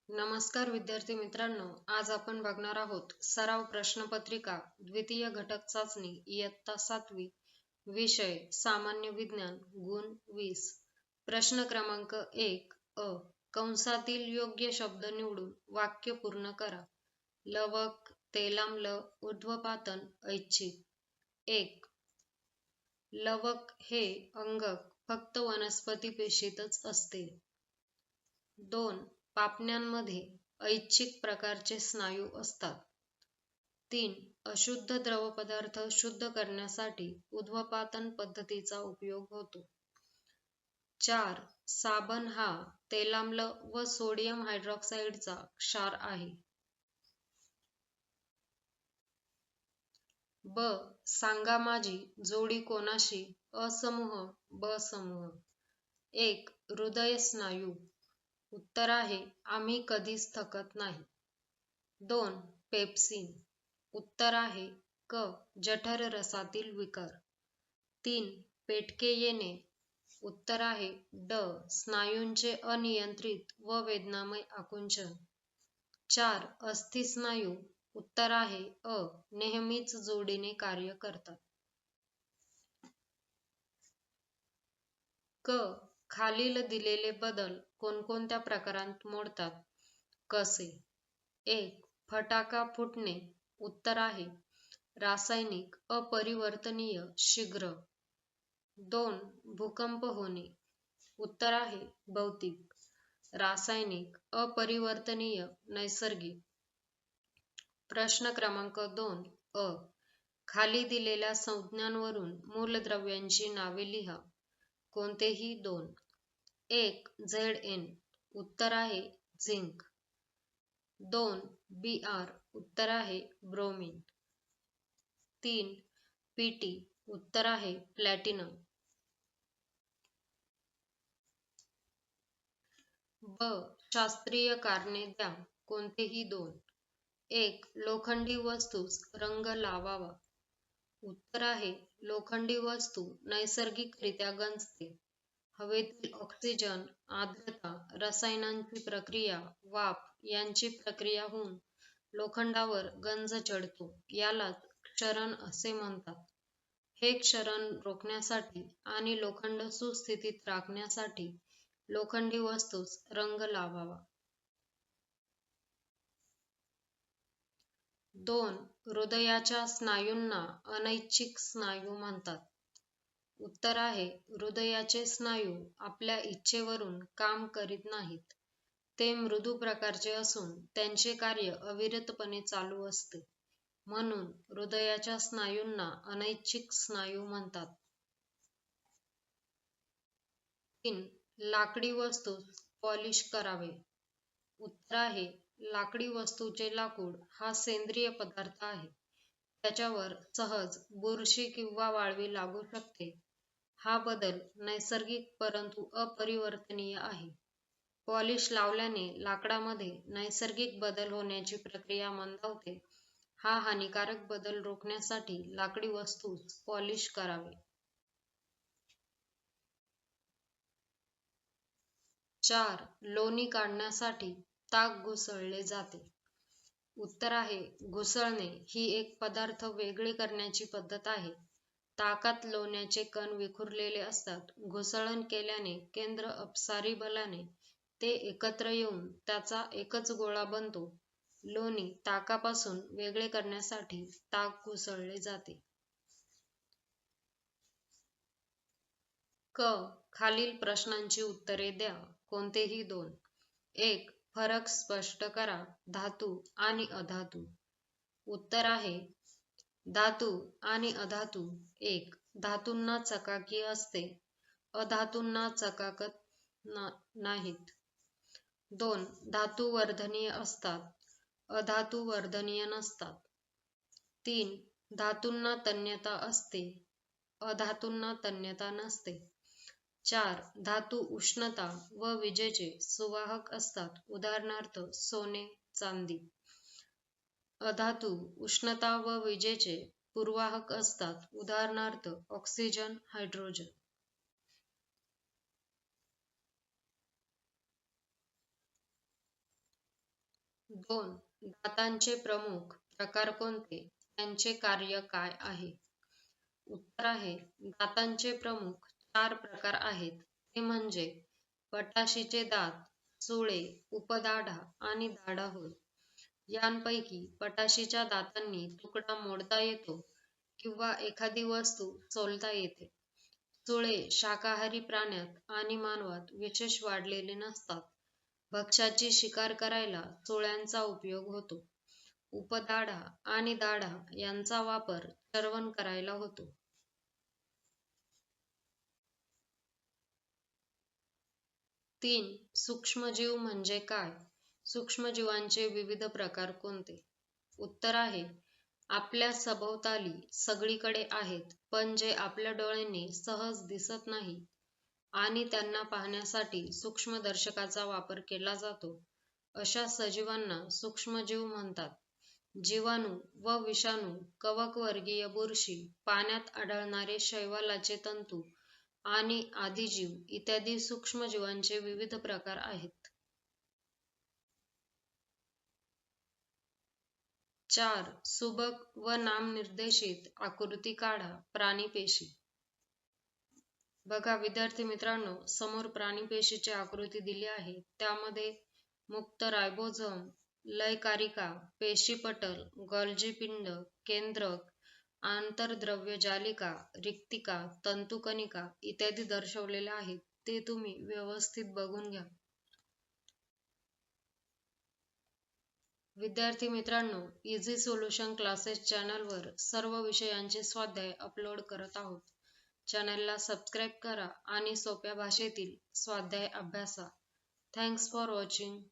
नमस्कार विद्यार्थी मित्रांनो, आज आपण बघणार आहोत सराव प्रश्नपत्रिका द्वितीय घटक चाचणी इयत्ता 7वी, विषय सामान्य विज्ञान, गुण 20. प्रश्न क्रमांक 1 अ. कंसातील योग्य शब्द निवडून वाक्य पूर्ण करा. लवक, तेलाम्ल, ऊर्ध्वपातन, ऐच्छिक. 1. लवक हे अंगक फक्त वनस्पती पेशीतच असते. 2. पापण्यांमध्ये ऐच्छिक प्रकारचे स्नायू असतात. 3. अशुद्ध द्रवपदार्थ शुद्ध करण्यासाठी ऊर्ध्वपातन पद्धतीचा उपयोग होतो. 4. साबण हा तेलाम्ल व सोडियम हायड्रॉक्साईडचा क्षार आहे. ब. सांगा माझी जोडी कोणाशी? अ समूह, ब समूह. 1. हृदय स्नायू. उत्तर आहे आम्ही कधीच थकत नाही. 2. पेप्सिन. उत्तर आहे क. जठर रसातील विकार. 3. पेटके येणे. उत्तर आहे ड. स्नायूंचे अनियंत्रित व वेदनामय आकुंचन. 4. अस्थिस्नायू. उत्तर आहे अ. नेहमीच जोडीने कार्य करतात. क. खालील दिलेले बदल कोणकोणत्या प्रकारांत मोडतात? कसे? 1. फटाका फुटणे. उत्तर आहे रासायनिक अपरिवर्तनीय शीघ्र. 2. भूकंप होणे. उत्तर आहे भौतिक. रासायनिक अपरिवर्तनीय नैसर्गिक. प्रश्न क्रमांक 2 अ. खाली दिलेल्या संज्ञांवरून मूलद्रव्यांची नावे लिहा. कोणतेही 2. 1. Zn. उत्तर आहे झिंक. 2. Br. उत्तर आहे ब्रोमिन. 3. Pt. उत्तर आहे प्लॅटिनम. ब. शास्त्रीय कारणे द्या. कोणतेही 2. 1. लोखंडी वस्तूस रंग लावावा. उत्तर आहे लोखंडी वस्तू नैसर्गिकरित्या गंजते. हवेतील ऑक्सिजन, आर्द्रता, रसायनांची प्रक्रिया, वाफ यांची प्रक्रिया होऊन लोखंडावर गंज चढतो. यालाच क्षरण असे म्हणतात. हे क्षरण रोखण्यासाठी आणि लोखंड सुस्थितीत राखण्यासाठी लोखंडी वस्तूस रंग लावावा. 2. हृदयाच्या स्नायूंना अनैच्छिक स्नायू म्हणतात. उत्तर आहे हृदयाचे स्नायू आपल्या इच्छेवरून काम करीत नाहीत. ते मृदू प्रकारचे असून त्यांचे कार्य अविरतपणे चालू असते. म्हणून हृदयाच्या स्नायूंना अनैच्छिक स्नायू म्हणतात. 3. लाकडी वस्तूस पॉलिश करावे. उत्तर आहे लाकडी वस्तूचे लाकूड हा सेंद्रिय पदार्थ आहे. त्याच्यावर सहज बुरशी किंवा वाळवी लागू शकते. हा बदल नैसर्गिक परंतु अपरिवर्तनीय आहे. पॉलिश लावल्याने लाकडामध्ये नैसर्गिक बदल होण्याची प्रक्रिया मंदावते. हा हानिकारक बदल रोखण्यासाठी लाकडी वस्तूस पॉलिश करावे. 4. लोणी काढण्यासाठी ताक घुसळले जाते. उत्तर आहे घुसळणे ही एक पदार्थ वेगळी करण्याची पद्धत आहे. ताकात लोण्याचे कण विखुरलेले असतात. घुसळण केल्याने केंद्र अपसारी बलाने ते एकत्र येऊन त्याचा एकच गोळा बनतो. लोणी ताकापासून वेगळे करण्यासाठी ताक घुसळले जाते. क. खालील प्रश्नांची उत्तरे द्या. कोणतेही 2. 1. फरक स्पष्ट करा. धातू आणि अधातू. उत्तर आहे धातू आणि अधातू. 1. धातूंना चकाकी असते. अधातूंना चकाकत नाहीत. 2. धातू वर्धनीय असतात. अधातू वर्धनीय नसतात. 3. धातूंना तन्यता असते. अधातूंना तन्यता नसते. 4. धातू उष्णता व विजेचे सुवाहक असतात. उदाहरणार्थ सोने, चांदी. अधातू उष्णता व विजेचे पूर्वाहक असतात. उदाहरणार्थ ऑक्सिजन, हायड्रोजन. 2. दातांचे प्रमुख प्रकार कोणते? त्यांचे कार्य काय आहे? उत्तर आहे, दातांचे प्रमुख 4 प्रकार आहेत. ते म्हणजे पटाशीचे दात, सुळे, उपदाढा आणि दाढा होय. यांपैकी पटाशीच्या दातांनी तुकडा मोडता येतो किंवा एखादी वस्तू सोलता येते. सुळे शाकाहारी प्राण्यात आणि मानवात विशेष वाढलेले नसतात. भक्ष्याची शिकार करायला सुळ्यांचा उपयोग होतो. उपदाढा आणि दाढा यांचा वापर चर्वण करायला होतो. 3. सूक्ष्मजीव म्हणजे काय? सूक्ष्मजीवांचे विविध प्रकार कोणते? उत्तर आहे, आपल्या सभोवताली सगळीकडे आहेत, पण जे आपल्या डोळ्यांनी सहज दिसत नाही आणि त्यांना पाहण्यासाठी सूक्ष्मदर्शकाचा वापर केला जातो. अशा सजीवांना सूक्ष्मजीव म्हणतात. जीवाणू व विषाणू, कवकवर्गीय बुरशी, पाण्यात आढळणारे शैवालाचे तंतू आणि आदिजीव इत्यादी सूक्ष्मजीवांचे विविध प्रकार आहेत. 4. सुबक व नामनिर्देशित आकृती काढा. प्राणीपेशी. बघा विद्यार्थी मित्रांनो, समोर प्राणीपेशीची आकृती दिली आहे. त्यामध्ये मुक्त रायबोझोम, लयकारिका, पेशीपटल, गोल्जी पिंड, केंद्रक, आंतरद्रव्य जालिका, रिक्तिका, तंतुकणिका इत्यादी दर्शवलेले आहेत. ते तुम्ही व्यवस्थित बघून घ्या. विद्यार्थी मित्रांनो, इझी सोल्युशन क्लासेस चॅनलवर सर्व विषयांचे स्वाध्याय अपलोड करत आहोत. चॅनलला सबस्क्राईब करा आणि सोप्या भाषेतील स्वाध्याय अभ्यासा. Thanks for watching.